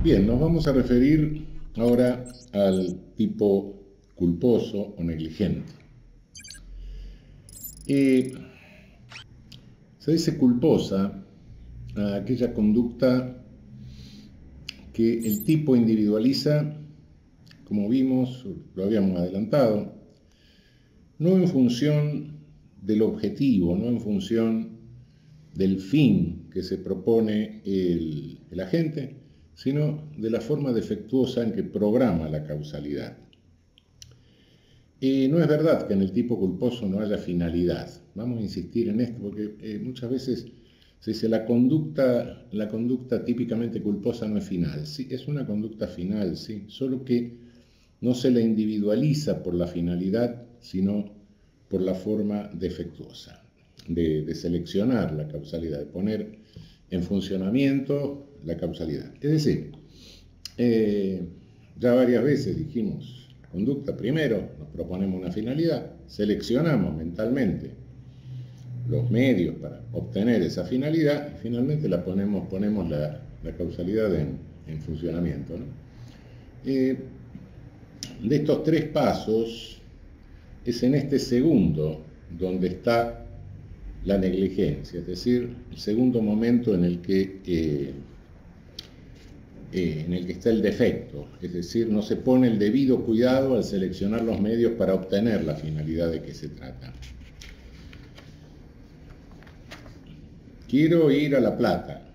Bien, nos vamos a referir ahora al tipo culposo o negligente. Eh, Se dice culposa a aquella conducta que el tipo individualiza, como vimos, lo habíamos adelantado, no en función del objetivo, no en función del fin que se propone el agente, sino de la forma defectuosa en que programa la causalidad. No es verdad que en el tipo culposo no haya finalidad. Vamos a insistir en esto porque muchas veces se dice la conducta típicamente culposa no es final. Sí, es una conducta final, sí, solo que no se la individualiza por la finalidad, sino por la forma defectuosa de seleccionar la causalidad, de poner en funcionamiento la causalidad. Es decir, ya varias veces dijimos, la conducta primero nos proponemos una finalidad, seleccionamos mentalmente los medios para obtener esa finalidad y finalmente ponemos la causalidad en funcionamiento, ¿no? De estos tres pasos, es en este segundo donde está la negligencia, es decir, el segundo momento en el que está el defecto, es decir, no se pone el debido cuidado al seleccionar los medios para obtener la finalidad de que se trata. Quiero ir a La Plata.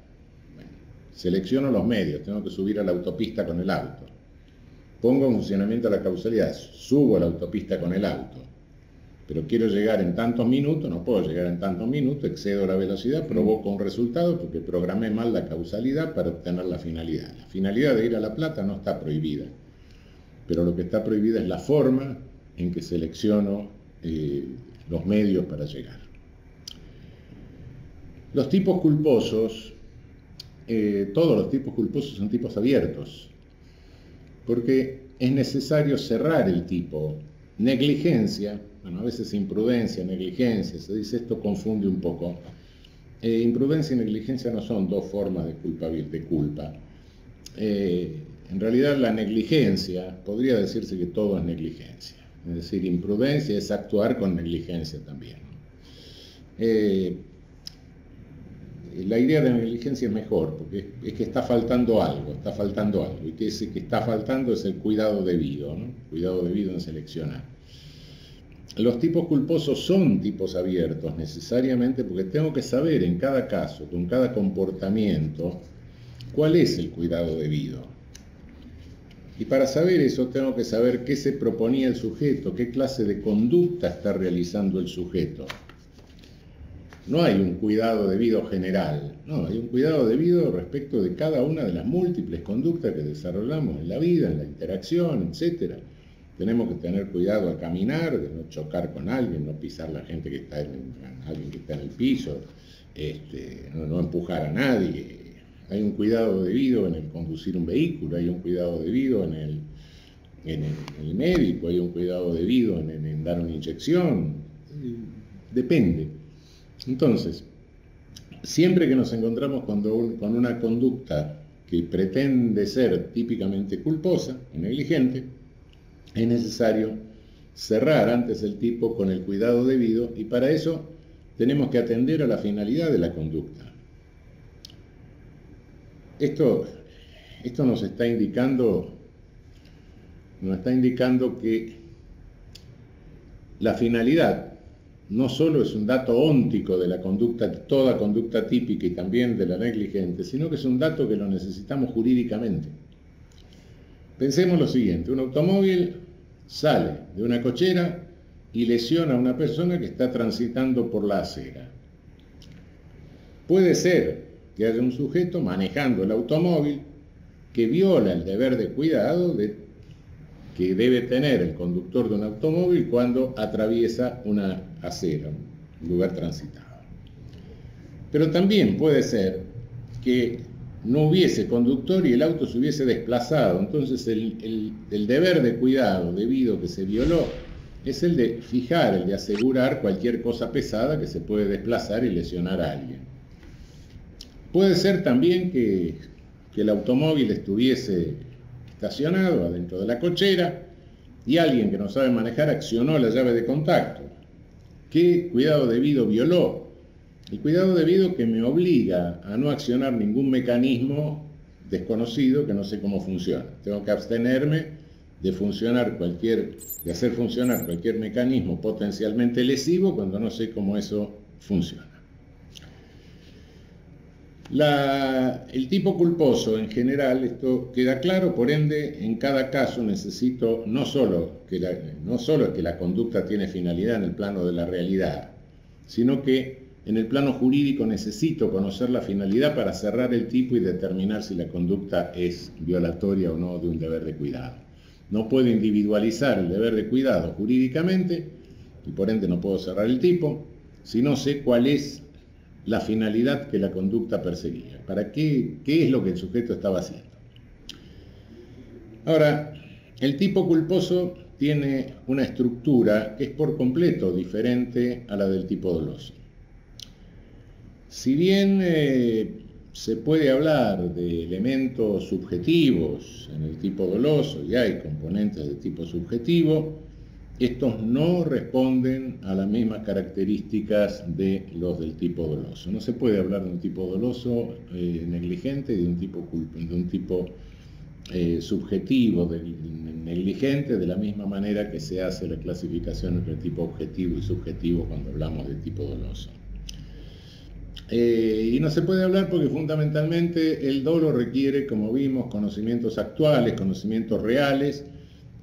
Bueno, selecciono los medios, tengo que subir a la autopista con el auto. Pongo en funcionamiento la causalidad, subo a la autopista con el auto. Pero quiero llegar en tantos minutos, no puedo llegar en tantos minutos, excedo la velocidad, provoco un resultado porque programé mal la causalidad para obtener la finalidad. La finalidad de ir a La Plata no está prohibida, pero lo que está prohibida es la forma en que selecciono los medios para llegar. Los tipos culposos, todos los tipos culposos son tipos abiertos, porque es necesario cerrar el tipo. Negligencia, bueno, a veces imprudencia, negligencia, se dice esto confunde un poco. Imprudencia y negligencia no son dos formas de culpa. En realidad la negligencia, podría decirse que todo es negligencia. Es decir, imprudencia es actuar con negligencia también. La idea de negligencia es mejor, porque es que está faltando algo, y que ese que está faltando es el cuidado debido, ¿no? Cuidado debido en seleccionar. Los tipos culposos son tipos abiertos necesariamente porque tengo que saber en cada caso, con cada comportamiento, cuál es el cuidado debido. Y para saber eso tengo que saber qué se proponía el sujeto, qué clase de conducta está realizando el sujeto. No hay un cuidado debido general, no, hay un cuidado debido respecto de cada una de las múltiples conductas que desarrollamos en la vida, en la interacción, etc. Tenemos que tener cuidado al caminar, de no chocar con alguien, no pisar a la gente que está alguien que está en el piso, no empujar a nadie. Hay un cuidado debido en el conducir un vehículo, hay un cuidado debido en el médico, hay un cuidado debido en dar una inyección. Depende. Entonces, siempre que nos encontramos con una conducta que pretende ser típicamente culposa o negligente, es necesario cerrar antes el tipo con el cuidado debido y para eso tenemos que atender a la finalidad de la conducta. Esto nos está indicando que la finalidad no solo es un dato óntico de la conducta, toda conducta típica y también de la negligente, sino que es un dato que lo necesitamos jurídicamente. Pensemos lo siguiente, un automóvil sale de una cochera y lesiona a una persona que está transitando por la acera. Puede ser que haya un sujeto manejando el automóvil que viola el deber de cuidado que debe tener el conductor de un automóvil cuando atraviesa una acera, un lugar transitado. Pero también puede ser que no hubiese conductor y el auto se hubiese desplazado. Entonces el deber de cuidado debido que se violó es el de fijar, el de asegurar cualquier cosa pesada que se puede desplazar y lesionar a alguien. Puede ser también que que el automóvil estuviese estacionado adentro de la cochera y alguien que no sabe manejar accionó la llave de contacto. ¿Qué cuidado debido violó? El cuidado debido que me obliga a no accionar ningún mecanismo desconocido que no sé cómo funciona. Tengo que abstenerme de hacer funcionar cualquier mecanismo potencialmente lesivo cuando no sé cómo eso funciona. El tipo culposo en general, esto queda claro, por ende, en cada caso necesito no solo que la conducta tiene finalidad en el plano de la realidad, sino que en el plano jurídico necesito conocer la finalidad para cerrar el tipo y determinar si la conducta es violatoria o no de un deber de cuidado. No puedo individualizar el deber de cuidado jurídicamente y por ende no puedo cerrar el tipo si no sé cuál es la finalidad que la conducta perseguía. ¿Para qué es lo que el sujeto estaba haciendo? Ahora, el tipo culposo tiene una estructura que es por completo diferente a la del tipo doloso. Si bien se puede hablar de elementos subjetivos en el tipo doloso y hay componentes de tipo subjetivo, estos no responden a las mismas características de los del tipo doloso. No se puede hablar de un tipo doloso negligente y de un tipo subjetivo negligente de la misma manera que se hace la clasificación entre tipo objetivo y subjetivo cuando hablamos de tipo doloso. Y no se puede hablar porque fundamentalmente el dolo requiere, como vimos, conocimientos actuales, conocimientos reales,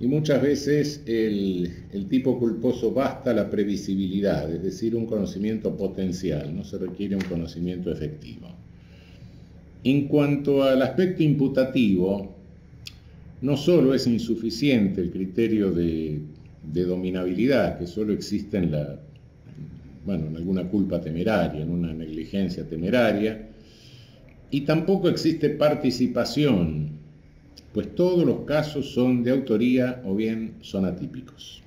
y muchas veces el tipo culposo basta la previsibilidad, es decir, un conocimiento potencial, no se requiere un conocimiento efectivo. En cuanto al aspecto imputativo, no solo es insuficiente el criterio de dominabilidad, que solo existe en alguna culpa temeraria, en una negligencia temeraria, y tampoco existe participación, pues todos los casos son de autoría o bien son atípicos.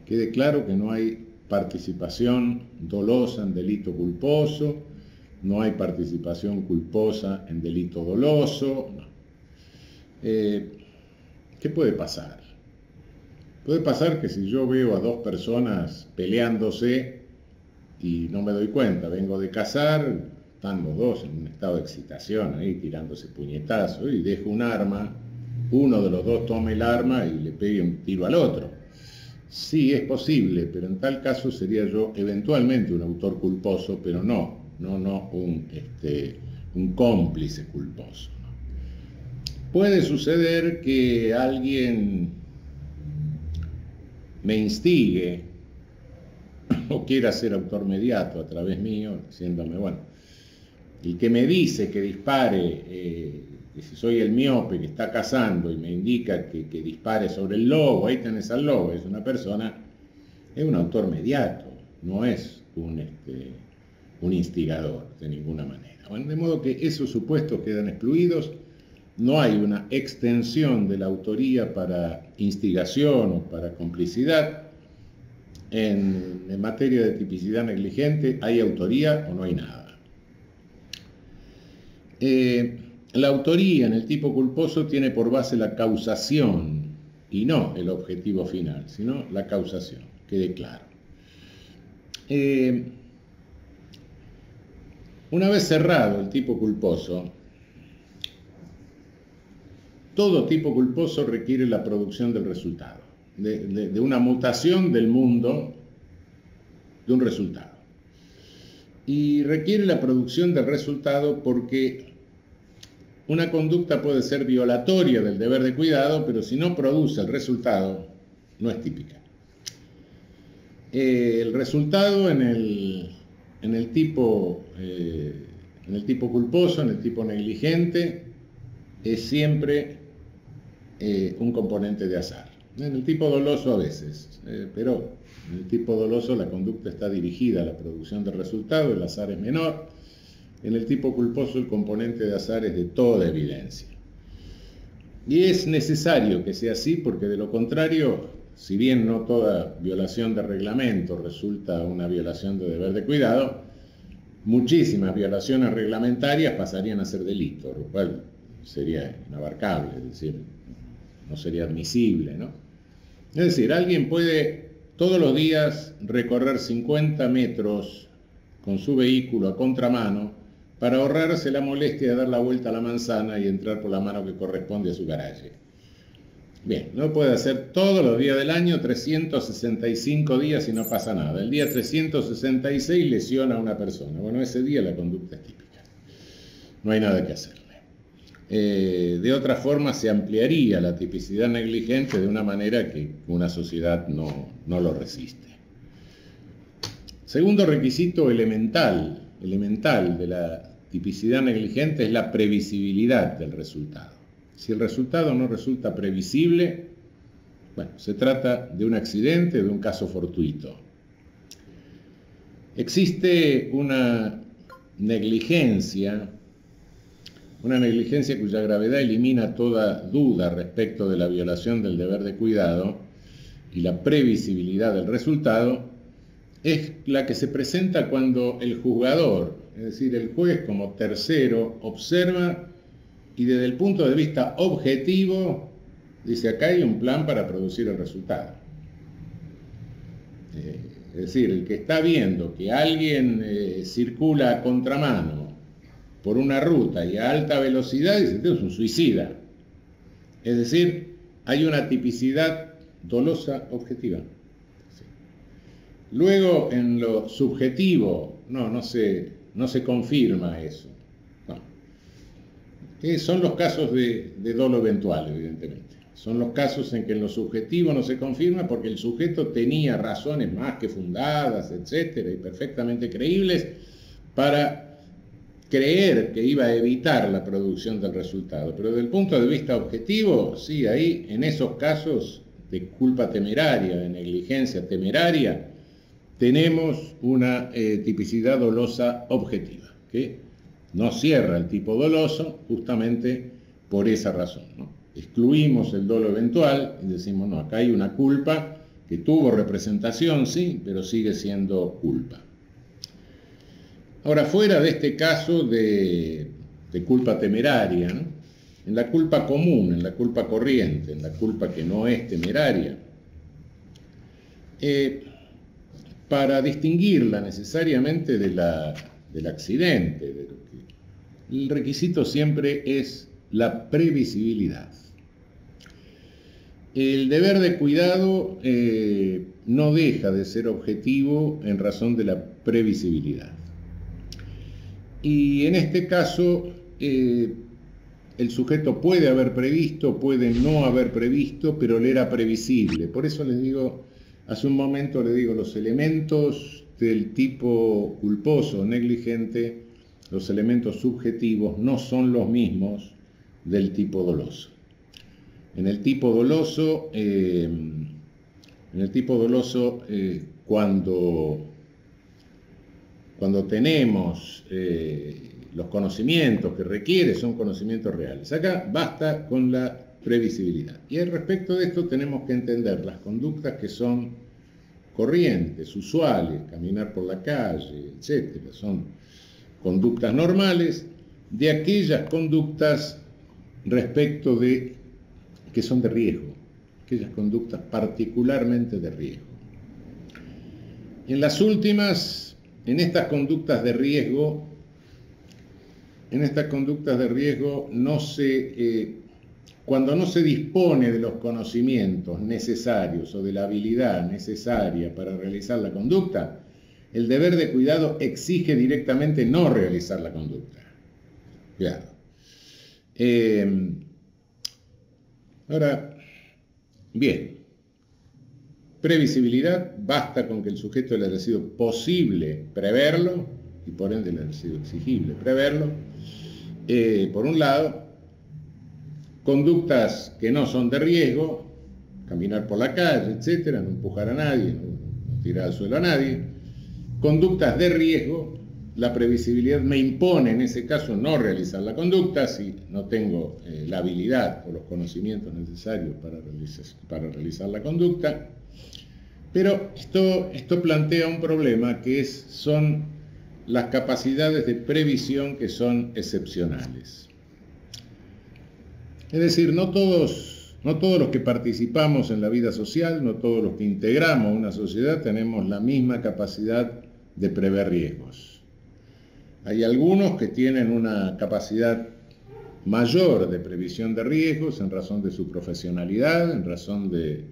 Quede claro que no hay participación dolosa en delito culposo, no hay participación culposa en delito doloso. No. ¿Qué puede pasar? Puede pasar que si yo veo a dos personas peleándose y no me doy cuenta, vengo de cazar, están los dos en un estado de excitación ahí tirándose puñetazos y dejo un arma, uno de los dos tome el arma y le pegue un tiro al otro. Sí, es posible, pero en tal caso sería yo eventualmente un autor culposo, pero no un cómplice culposo. Puede suceder que alguien me instigue o quiera ser autor mediato a través mío, diciéndome, el que me dice que dispare, que si soy el miope que está cazando y me indica que dispare sobre el lobo, ahí tenés al lobo, es una persona, es un autor mediato, no es un instigador de ninguna manera. De modo que esos supuestos quedan excluidos, no hay una extensión de la autoría para instigación o para complicidad. En materia de tipicidad negligente, ¿hay autoría o no hay nada? La autoría en el tipo culposo tiene por base la causación y no el objetivo final, sino la causación, quede claro. Una vez cerrado el tipo culposo, todo tipo culposo requiere la producción del resultado, de una mutación del mundo de un resultado. Y requiere la producción del resultado porque una conducta puede ser violatoria del deber de cuidado, pero si no produce el resultado, no es típica. El resultado en el tipo culposo, en el tipo negligente, es siempre un componente de azar. En el tipo doloso a veces, pero en el tipo doloso la conducta está dirigida a la producción del resultado, el azar es menor. En el tipo culposo el componente de azar es de toda evidencia. Y es necesario que sea así porque de lo contrario, si bien no toda violación de reglamento resulta una violación de deber de cuidado, muchísimas violaciones reglamentarias pasarían a ser delito, lo cual sería inabarcable, es decir, no sería admisible, ¿no? Es decir, alguien puede todos los días recorrer 50 metros con su vehículo a contramano para ahorrarse la molestia de dar la vuelta a la manzana y entrar por la mano que corresponde a su garaje. Bien, lo puede hacer todos los días del año, 365 días y no pasa nada. El día 366 lesiona a una persona. Bueno, ese día la conducta es típica. No hay nada que hacerle. De otra forma, se ampliaría la tipicidad negligente de una manera que una sociedad no lo resiste. Segundo requisito elemental de la tipicidad negligente es la previsibilidad del resultado. Si el resultado no resulta previsible, bueno, se trata de un accidente, de un caso fortuito. Existe una negligencia cuya gravedad elimina toda duda respecto de la violación del deber de cuidado y la previsibilidad del resultado, es la que se presenta cuando el juzgador, es decir, el juez como tercero, observa y desde el punto de vista objetivo dice: acá hay un plan para producir el resultado. Es decir, el que está viendo que alguien circula a contramano por una ruta y a alta velocidad dice: este es un suicida. Es decir, hay una tipicidad dolosa objetiva. Luego, en lo subjetivo, no se confirma eso. No. Son los casos de dolo eventual, evidentemente. Son los casos en que en lo subjetivo no se confirma porque el sujeto tenía razones más que fundadas, etcétera, y perfectamente creíbles para creer que iba a evitar la producción del resultado. Pero desde el punto de vista objetivo, sí, ahí, en esos casos de culpa temeraria, de negligencia temeraria, tenemos una tipicidad dolosa objetiva, que no cierra el tipo doloso justamente por esa razón, ¿no? Excluimos el dolo eventual y decimos: no, acá hay una culpa que tuvo representación, sí, pero sigue siendo culpa. Ahora, fuera de este caso de culpa temeraria, ¿no?, en la culpa común, en la culpa corriente, en la culpa que no es temeraria, para distinguirla necesariamente del accidente, el requisito siempre es la previsibilidad. El deber de cuidado no deja de ser objetivo en razón de la previsibilidad. Y en este caso, el sujeto puede haber previsto, puede no haber previsto, pero le era previsible. Por eso les digo, hace un momento les digo, los elementos del tipo culposo o negligente, los elementos subjetivos, no son los mismos del tipo doloso. En el tipo doloso, cuando tenemos los conocimientos que requiere, son conocimientos reales. Acá basta con la previsibilidad. Y al respecto de esto tenemos que entender las conductas que son corrientes, usuales, caminar por la calle, etc. Son conductas normales, de aquellas conductas respecto de que son de riesgo, aquellas conductas particularmente de riesgo. En las últimas, en estas conductas de riesgo, cuando no se dispone de los conocimientos necesarios o de la habilidad necesaria para realizar la conducta, el deber de cuidado exige directamente no realizar la conducta. Cuidado. Ahora, bien, previsibilidad, basta con que el sujeto le haya sido posible preverlo, y por ende le haya sido exigible preverlo, por un lado. Conductas que no son de riesgo, caminar por la calle, etcétera, no empujar a nadie, no tirar al suelo a nadie. Conductas de riesgo, la previsibilidad me impone en ese caso no realizar la conducta si no tengo la habilidad o los conocimientos necesarios para realizar la conducta. Pero esto plantea un problema que son las capacidades de previsión que son excepcionales. Es decir, no todos los que participamos en la vida social, no todos los que integramos una sociedad tenemos la misma capacidad de prever riesgos. Hay algunos que tienen una capacidad mayor de previsión de riesgos en razón de su profesionalidad, en razón de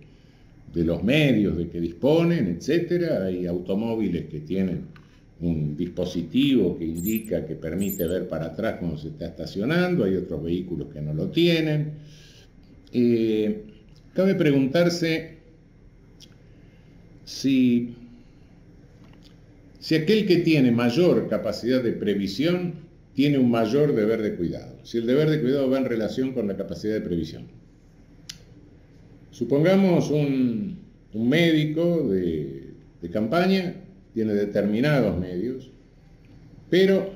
los medios de que disponen, etc. Hay automóviles que tienen un dispositivo que indica, que permite ver para atrás cuando se está estacionando, hay otros vehículos que no lo tienen. Cabe preguntarse si aquel que tiene mayor capacidad de previsión tiene un mayor deber de cuidado, si el deber de cuidado va en relación con la capacidad de previsión. Supongamos un médico de campaña, tiene determinados medios, pero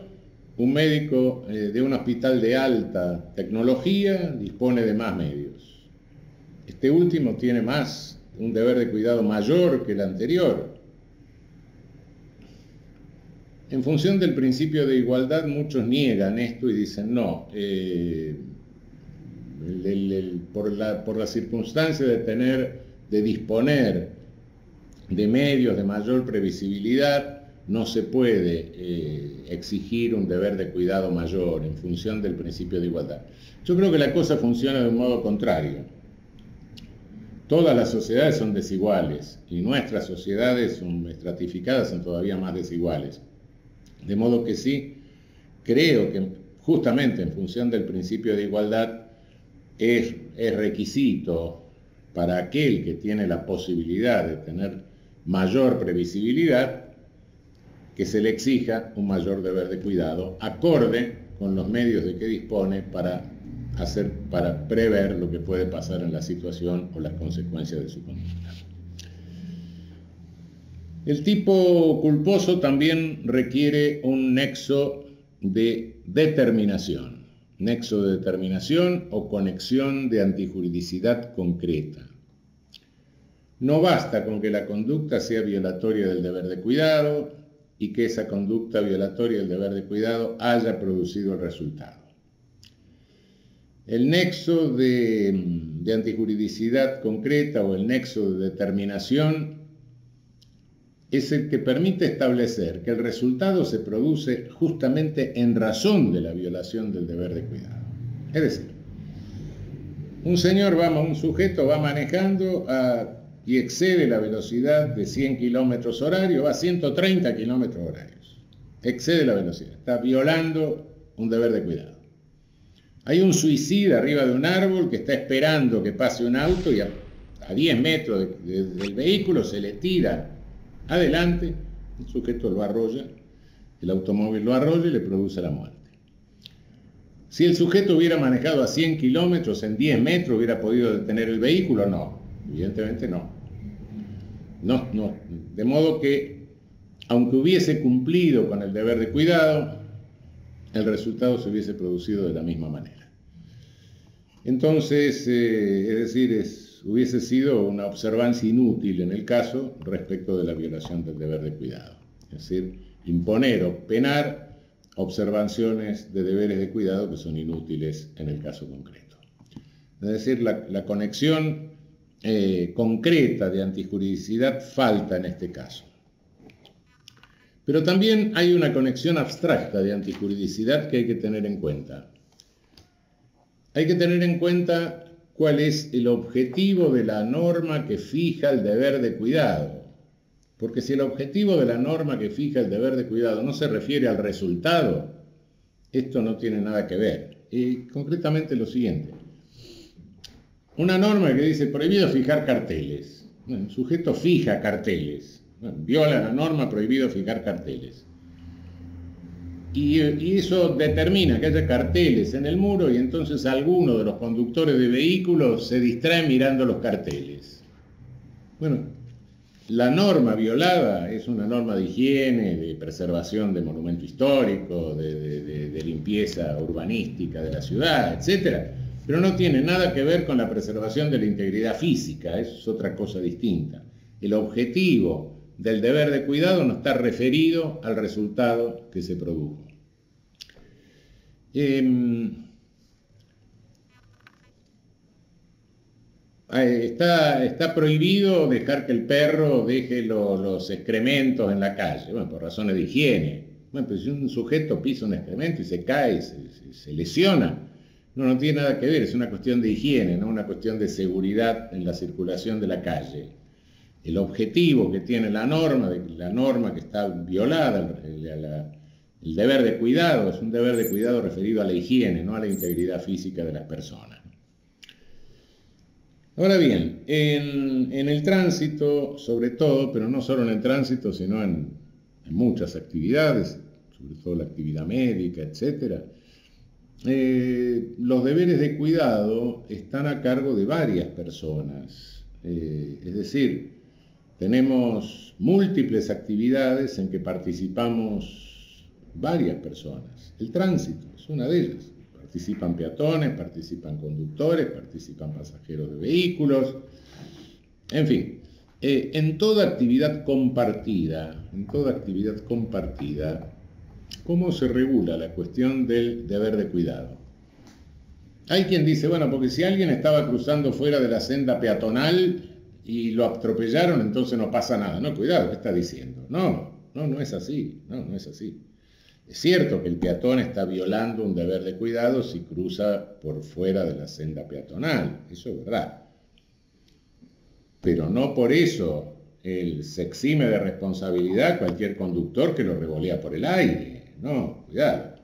un médico de un hospital de alta tecnología dispone de más medios. Este último tiene un deber de cuidado mayor que el anterior. En función del principio de igualdad, muchos niegan esto y dicen no, por la circunstancia de disponer de medios de mayor previsibilidad, no se puede exigir un deber de cuidado mayor en función del principio de igualdad. Yo creo que la cosa funciona de un modo contrario. Todas las sociedades son desiguales y nuestras sociedades son estratificadas, son todavía más desiguales. De modo que sí, creo que justamente en función del principio de igualdad es requisito para aquel que tiene la posibilidad de tener mayor previsibilidad que se le exija un mayor deber de cuidado acorde con los medios de que dispone para prever lo que puede pasar en la situación o las consecuencias de su conducta. El tipo culposo también requiere un nexo de determinación o conexión de antijuridicidad concreta. No basta con que la conducta sea violatoria del deber de cuidado y que esa conducta violatoria del deber de cuidado haya producido el resultado. El nexo de antijuridicidad concreta o el nexo de determinación es el que permite establecer que el resultado se produce justamente en razón de la violación del deber de cuidado. Es decir, un sujeto va manejando y excede la velocidad de 100 kilómetros horarios, va a 130 kilómetros horarios. Excede la velocidad, está violando un deber de cuidado. Hay un suicida arriba de un árbol que está esperando que pase un auto y a 10 metros del vehículo se le tira adelante, el sujeto lo arrolla, el automóvil lo arrolla y le produce la muerte. Si el sujeto hubiera manejado a 100 kilómetros, en 10 metros hubiera podido detener el vehículo, no, evidentemente no. No. De modo que, aunque hubiese cumplido con el deber de cuidado, el resultado se hubiese producido de la misma manera. Entonces, hubiese sido una observancia inútil en el caso respecto de la violación del deber de cuidado. Es decir, imponer o penar observaciones de deberes de cuidado que son inútiles en el caso concreto. Es decir, la conexión concreta de antijuridicidad falta en este caso. Pero también hay una conexión abstracta de antijuridicidad que hay que tener en cuenta. Hay que tener en cuenta cuál es el objetivo de la norma que fija el deber de cuidado. Porque si el objetivo de la norma que fija el deber de cuidado no se refiere al resultado, esto no tiene nada que ver. Y concretamente lo siguiente. Una norma que dice prohibido fijar carteles. Bueno, el sujeto fija carteles. Bueno, viola la norma prohibido fijar carteles. Y eso determina que haya carteles en el muro y entonces alguno de los conductores de vehículos se distrae mirando los carteles. Bueno, la norma violada es una norma de higiene, de preservación de monumento histórico, de limpieza urbanística de la ciudad, etc. Pero no tiene nada que ver con la preservación de la integridad física, eso es otra cosa distinta. El objetivo del deber de cuidado no está referido al resultado que se produjo. está prohibido dejar que el perro deje los excrementos en la calle, bueno, por razones de higiene. Bueno, pero si un sujeto pisa un excremento y se cae, se lesiona, no tiene nada que ver, es una cuestión de higiene, no una cuestión de seguridad en la circulación de la calle. El objetivo que tiene la norma que está violada, el deber de cuidado, es un deber de cuidado referido a la higiene, no a la integridad física de las personas. Ahora bien, en el tránsito, sobre todo, pero no solo en el tránsito, sino en muchas actividades, sobre todo la actividad médica, etc., los deberes de cuidado están a cargo de varias personas. Es decir, tenemos múltiples actividades en que participamos varias personas. El tránsito es una de ellas. Participan peatones, participan conductores, participan pasajeros de vehículos, en fin, en toda actividad compartida, ¿cómo se regula la cuestión del deber de cuidado? Hay quien dice, bueno, porque si alguien estaba cruzando fuera de la senda peatonal y lo atropellaron, entonces no pasa nada. No, cuidado, ¿qué está diciendo? No es así, no es así. Es cierto que el peatón está violando un deber de cuidado si cruza por fuera de la senda peatonal, eso es verdad. Pero no por eso se exime de responsabilidad cualquier conductor que lo revolea por el aire. No, cuidado.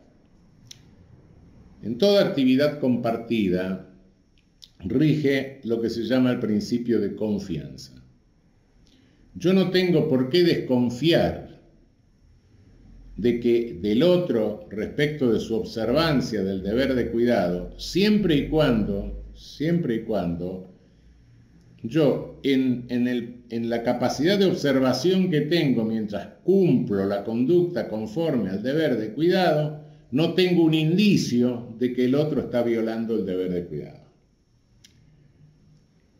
En toda actividad compartida rige lo que se llama el principio de confianza. Yo no tengo por qué desconfiar del otro respecto de su observancia del deber de cuidado, siempre y cuando yo en la capacidad de observación que tengo mientras cumplo la conducta conforme al deber de cuidado, no tengo un indicio de que el otro está violando el deber de cuidado.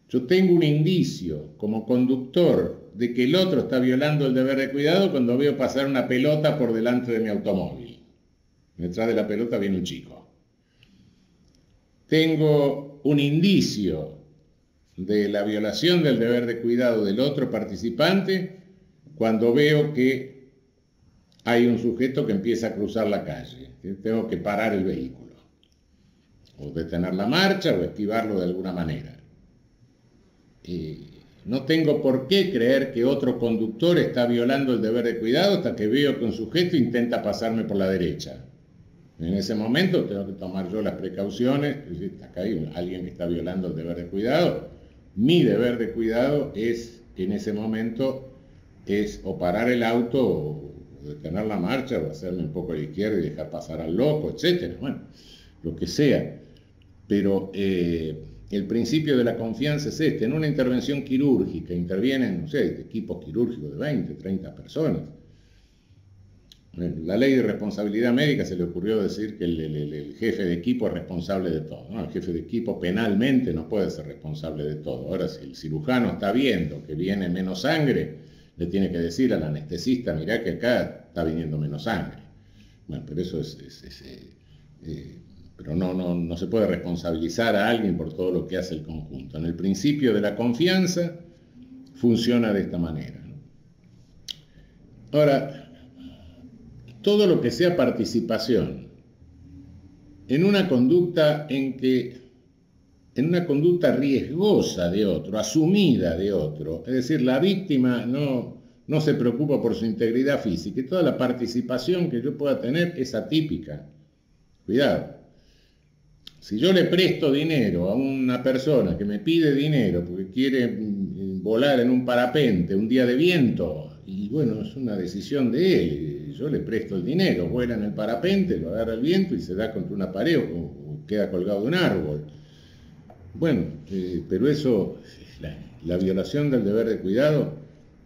Yo tengo un indicio como conductor de que el otro está violando el deber de cuidado cuando veo pasar una pelota por delante de mi automóvil. Detrás de la pelota viene un chico. Tengo un indicio de la violación del deber de cuidado del otro participante cuando veo que hay un sujeto que empieza a cruzar la calle. Tengo que parar el vehículo, o detener la marcha, o esquivarlo de alguna manera. No tengo por qué creer que otro conductor está violando el deber de cuidado hasta que veo que un sujeto intenta pasarme por la derecha. En ese momento tengo que tomar yo las precauciones. Acá hay alguien que está violando el deber de cuidado. Mi deber de cuidado es, en ese momento, es o parar el auto, o detener la marcha, o hacerme un poco a la izquierda y dejar pasar al loco, etc. Bueno, lo que sea. Pero el principio de la confianza es este. En una intervención quirúrgica intervienen, no sé, equipos quirúrgicos de 20, 30 personas. La ley de responsabilidad médica se le ocurrió decir que el jefe de equipo es responsable de todo, ¿no? El jefe de equipo penalmente no puede ser responsable de todo. Ahora, si el cirujano está viendo que viene menos sangre, le tiene que decir al anestesista, mirá que acá está viniendo menos sangre. Bueno, pero eso pero no se puede responsabilizar a alguien por todo lo que hace el conjunto. En el principio de la confianza funciona de esta manera, ¿no? Ahora, todo lo que sea participación en una conducta riesgosa de otro, asumida de otro, es decir, la víctima no se preocupa por su integridad física y toda la participación que yo pueda tener es atípica. Cuidado. Si yo le presto dinero a una persona que me pide dinero porque quiere volar en un parapente un día de viento, y bueno, es una decisión de él, yo le presto el dinero, vuela en el parapente, lo agarra el viento y se da contra una pared o queda colgado de un árbol. Bueno, pero eso, la violación del deber de cuidado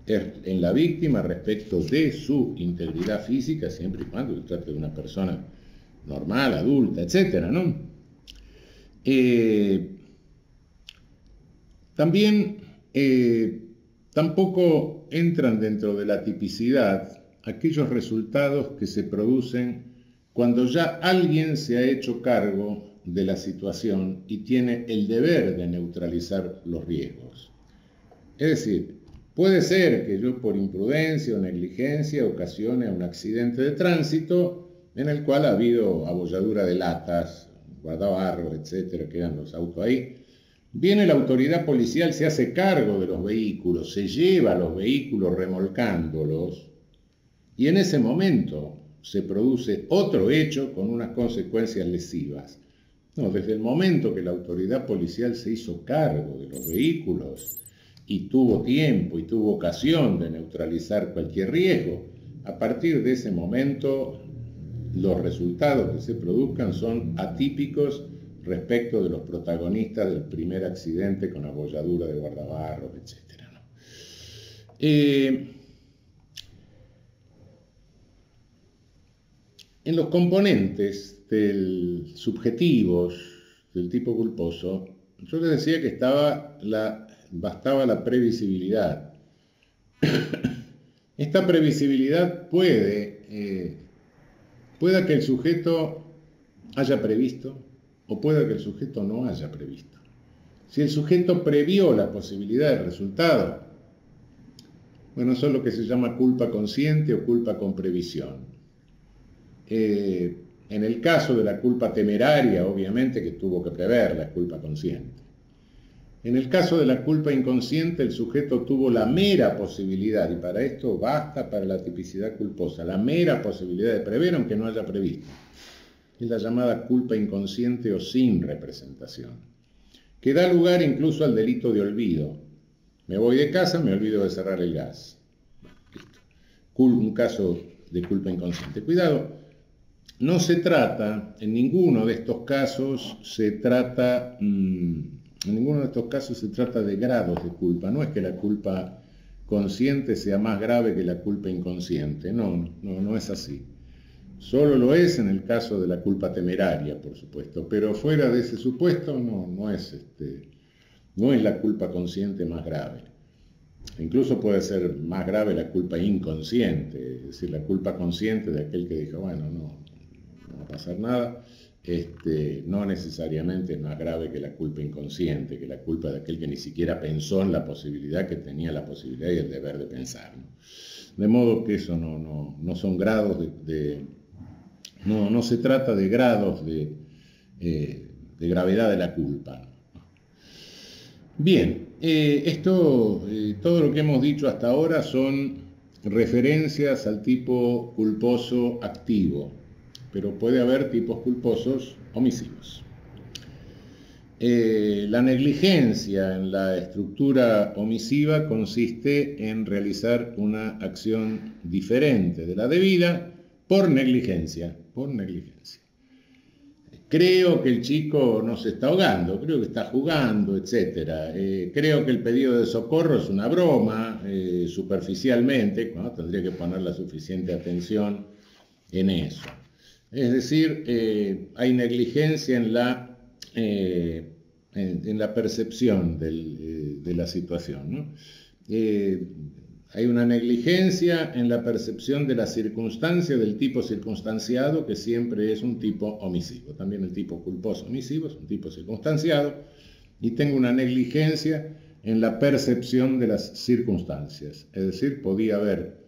es en la víctima respecto de su integridad física, siempre y cuando se trate de una persona normal, adulta, etcétera, ¿no? También tampoco entran dentro de la tipicidad aquellos resultados que se producen cuando ya alguien se ha hecho cargo de la situación y tiene el deber de neutralizar los riesgos. Es decir, puede ser que yo por imprudencia o negligencia ocasione un accidente de tránsito en el cual ha habido abolladura de latas, guardabarros, etcétera, quedan los autos ahí. Viene la autoridad policial, se hace cargo de los vehículos, se lleva los vehículos remolcándolos y en ese momento se produce otro hecho con unas consecuencias lesivas. No, desde el momento que la autoridad policial se hizo cargo de los vehículos y tuvo tiempo y tuvo ocasión de neutralizar cualquier riesgo, a partir de ese momento los resultados que se produzcan son atípicos respecto de los protagonistas del primer accidente con abolladura de guardabarros, etc., ¿no? En los componentes subjetivos del tipo culposo, yo les decía que bastaba la previsibilidad. Esta previsibilidad pueda que el sujeto haya previsto o pueda que el sujeto no haya previsto. Si el sujeto previó la posibilidad del resultado, bueno, eso es lo que se llama culpa consciente o culpa con previsión. En el caso de la culpa temeraria, obviamente que tuvo que prever la culpa consciente. En el caso de la culpa inconsciente, el sujeto tuvo la mera posibilidad, y para esto basta para la tipicidad culposa, la mera posibilidad de prever aunque no haya previsto. Es la llamada culpa inconsciente o sin representación, que da lugar incluso al delito de olvido. Me voy de casa, me olvido de cerrar el gas. Listo. Un caso de culpa inconsciente. Cuidado. No se trata, en ninguno de estos casos se trata de grados de culpa. No es que la culpa consciente sea más grave que la culpa inconsciente. No es así. Solo lo es en el caso de la culpa temeraria, por supuesto. Pero fuera de ese supuesto no es la culpa consciente más grave. Incluso puede ser más grave la culpa inconsciente, es decir, la culpa consciente de aquel que dijo, bueno, no va a pasar nada, no necesariamente es más grave que la culpa inconsciente, que la culpa de aquel que ni siquiera pensó en la posibilidad, que tenía la posibilidad y el deber de pensar, ¿no? De modo que eso no son grados no se trata de grados de gravedad de la culpa. Bien, todo lo que hemos dicho hasta ahora son referencias al tipo culposo activo, pero puede haber tipos culposos omisivos. La negligencia en la estructura omisiva consiste en realizar una acción diferente de la debida por negligencia. Creo que el chico no se está ahogando, creo que está jugando, etc. Creo que el pedido de socorro es una broma, superficialmente, ¿no? Tendría que poner la suficiente atención en eso. Es decir, hay negligencia en la percepción de la situación, ¿no? Hay una negligencia en la percepción de la circunstancia del tipo circunstanciado, que siempre es un tipo omisivo. También el tipo culposo omisivo es un tipo circunstanciado. Y tengo una negligencia en la percepción de las circunstancias. Es decir, podía haber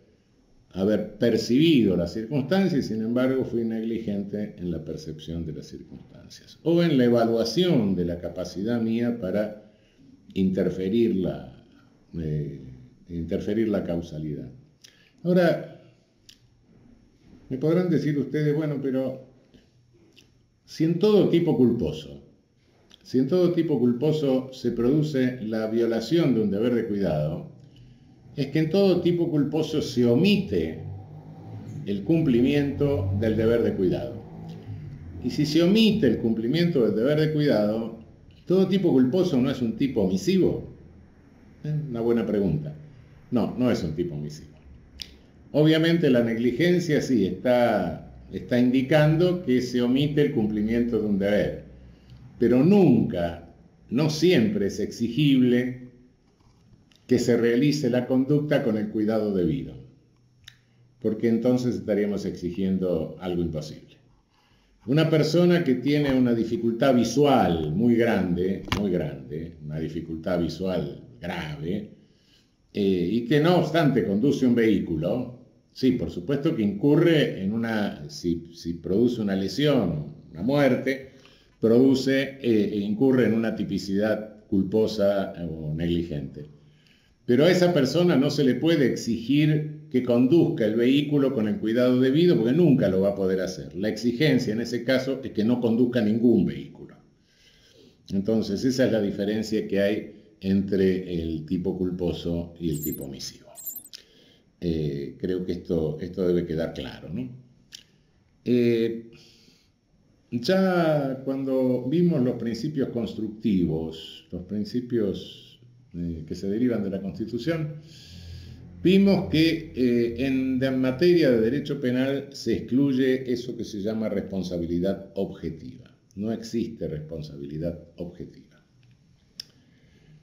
percibido las circunstancias y sin embargo fui negligente en la percepción de las circunstancias. O en la evaluación de la capacidad mía para interferir la causalidad. Ahora, me podrán decir ustedes, bueno, pero si en todo tipo culposo se produce la violación de un deber de cuidado, es que en todo tipo culposo se omite el cumplimiento del deber de cuidado. Y si se omite el cumplimiento del deber de cuidado, ¿todo tipo culposo no es un tipo omisivo? Una buena pregunta. No es un tipo omisivo. Obviamente la negligencia sí está indicando que se omite el cumplimiento de un deber, pero no siempre es exigible que se realice la conducta con el cuidado debido, porque entonces estaríamos exigiendo algo imposible. Una persona que tiene una dificultad visual muy grande, una dificultad visual grave, y que no obstante conduce un vehículo, sí, por supuesto que incurre en si produce una lesión, una muerte, incurre en una tipicidad culposa o negligente. Pero a esa persona no se le puede exigir que conduzca el vehículo con el cuidado debido, porque nunca lo va a poder hacer. La exigencia en ese caso es que no conduzca ningún vehículo. Entonces, esa es la diferencia que hay entre el tipo culposo y el tipo omisivo. Creo que esto debe quedar claro, ¿no? Ya cuando vimos los principios constructivos, los principios que se derivan de la Constitución, vimos que en materia de derecho penal se excluye eso que se llama responsabilidad objetiva. No existe responsabilidad objetiva.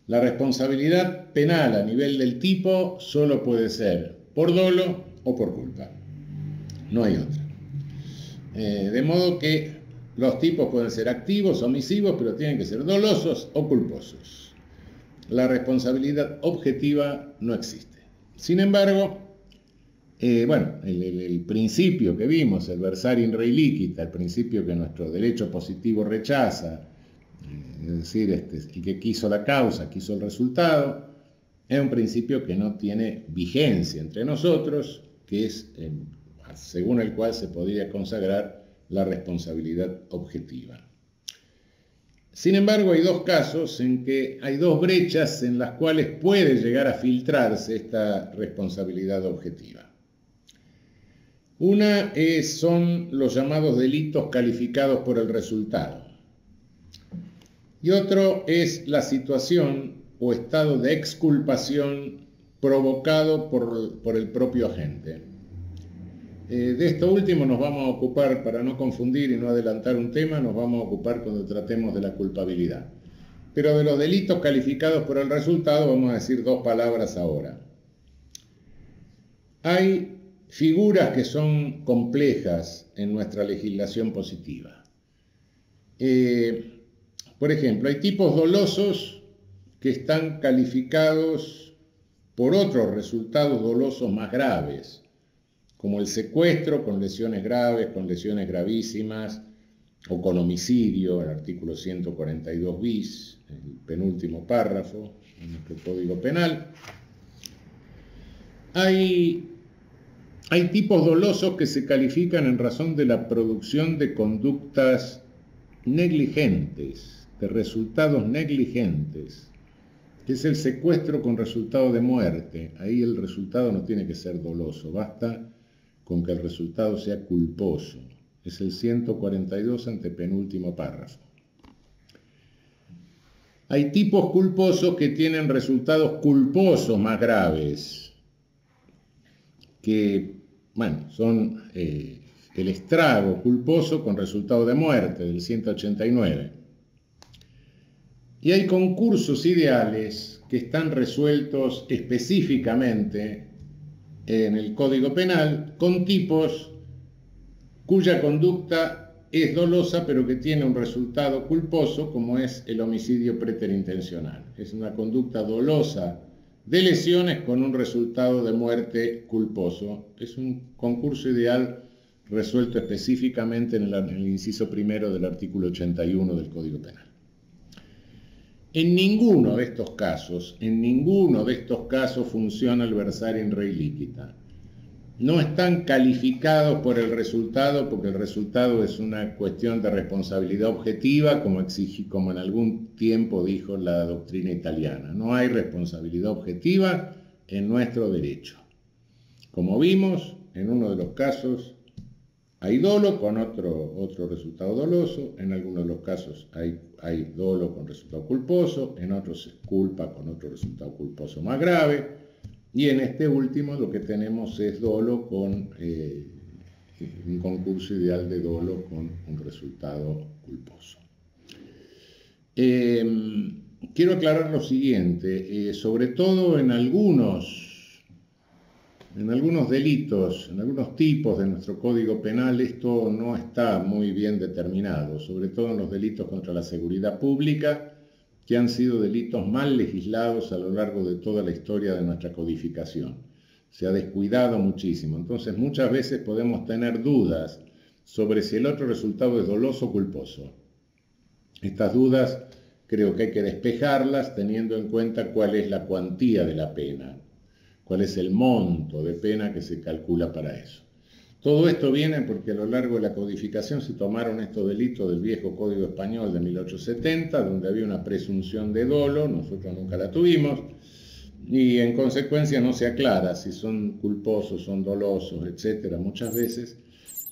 La responsabilidad penal a nivel del tipo solo puede ser por dolo o por culpa. No hay otra. De modo que los tipos pueden ser activos, omisivos, pero tienen que ser dolosos o culposos. La responsabilidad objetiva no existe. Sin embargo, el principio que vimos, el versar in re licita, el principio que nuestro derecho positivo rechaza, es decir, el que quiso la causa, quiso el resultado, es un principio que no tiene vigencia entre nosotros, que es según el cual se podría consagrar la responsabilidad objetiva. Sin embargo, hay dos casos en que hay dos brechas en las cuales puede llegar a filtrarse esta responsabilidad objetiva. Una son los llamados delitos calificados por el resultado. Y otro es la situación o estado de exculpación provocado por el propio agente. De esto último nos vamos a ocupar, para no confundir y no adelantar un tema, nos vamos a ocupar cuando tratemos de la culpabilidad. Pero de los delitos calificados por el resultado vamos a decir dos palabras ahora. Hay figuras que son complejas en nuestra legislación positiva. Por ejemplo, hay tipos dolosos que están calificados por otros resultados dolosos más graves, como el secuestro con lesiones graves, con lesiones gravísimas, o con homicidio, el artículo 142 bis, el penúltimo párrafo en nuestro Código Penal. Hay tipos dolosos que se califican en razón de la producción de conductas negligentes, de resultados negligentes, que es el secuestro con resultado de muerte. Ahí el resultado no tiene que ser doloso, basta con que el resultado sea culposo. Es el 142 antepenúltimo párrafo. Hay tipos culposos que tienen resultados culposos más graves, que, son el estrago culposo con resultado de muerte, del 189. Y hay concursos ideales que están resueltos específicamente en el Código Penal con tipos cuya conducta es dolosa pero que tiene un resultado culposo, como es el homicidio preterintencional. Es una conducta dolosa de lesiones con un resultado de muerte culposo. Es un concurso ideal resuelto específicamente en el inciso primero del artículo 81 del Código Penal. En ninguno de estos casos funciona el versar in re licita. No están calificados por el resultado, porque el resultado es una cuestión de responsabilidad objetiva, como en algún tiempo dijo la doctrina italiana. No hay responsabilidad objetiva en nuestro derecho. Como vimos, en uno de los casos hay dolo con otro resultado doloso, en algunos de los casos hay dolo con resultado culposo, en otros es culpa con otro resultado culposo más grave, y en este último lo que tenemos es dolo con un concurso ideal de dolo con un resultado culposo. Quiero aclarar lo siguiente, sobre todo en algunos En algunos delitos, en algunos tipos de nuestro Código Penal, esto no está muy bien determinado, sobre todo en los delitos contra la seguridad pública, que han sido delitos mal legislados a lo largo de toda la historia de nuestra codificación. Se ha descuidado muchísimo, entonces muchas veces podemos tener dudas sobre si el otro resultado es doloso o culposo. Estas dudas creo que hay que despejarlas teniendo en cuenta cuál es la cuantía de la pena, cuál es el monto de pena que se calcula para eso. Todo esto viene porque a lo largo de la codificación se tomaron estos delitos del viejo Código Español de 1870, donde había una presunción de dolo, nosotros nunca la tuvimos, y en consecuencia no se aclara si son culposos, son dolosos, etcétera, muchas veces.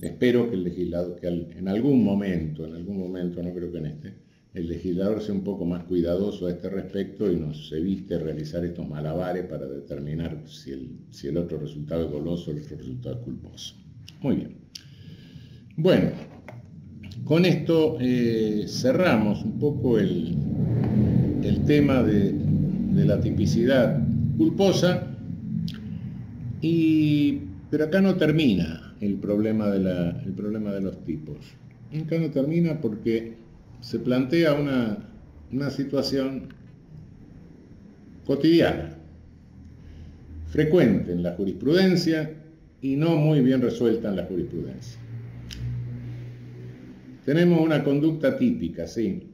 Espero que el legislador, que en algún momento, no creo que en este, el legislador sea un poco más cuidadoso a este respecto y nos evite realizar estos malabares para determinar si el otro resultado es doloso o el otro resultado es culposo. Muy bien. Bueno, con esto cerramos un poco el tema de la tipicidad culposa, pero acá no termina el problema de los tipos. Acá no termina porque se plantea una situación cotidiana, frecuente en la jurisprudencia y no muy bien resuelta en la jurisprudencia. Tenemos una conducta típica, sí,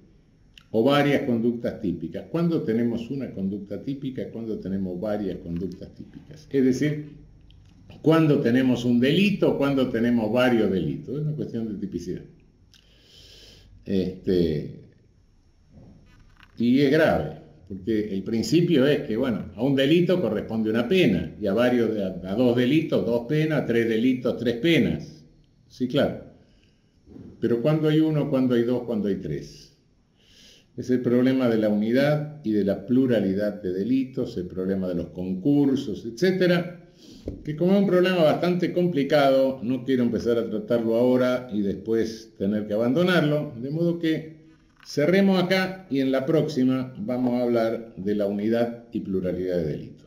o varias conductas típicas. ¿Cuándo tenemos una conducta típica y cuándo tenemos varias conductas típicas? Es decir, ¿cuándo tenemos un delito o cuándo tenemos varios delitos? Es una cuestión de tipicidad. Y es grave, porque el principio es que, bueno, a un delito corresponde una pena, y a dos delitos, 2 penas, a 3 delitos, 3 penas. Sí, claro. Pero ¿cuándo hay uno, cuándo hay 2, cuándo hay 3? Es el problema de la unidad y de la pluralidad de delitos, el problema de los concursos, etcétera, que como es un problema bastante complicado, no quiero empezar a tratarlo ahora y después tener que abandonarlo, de modo que cerremos acá y en la próxima vamos a hablar de la unidad y pluralidad de delitos.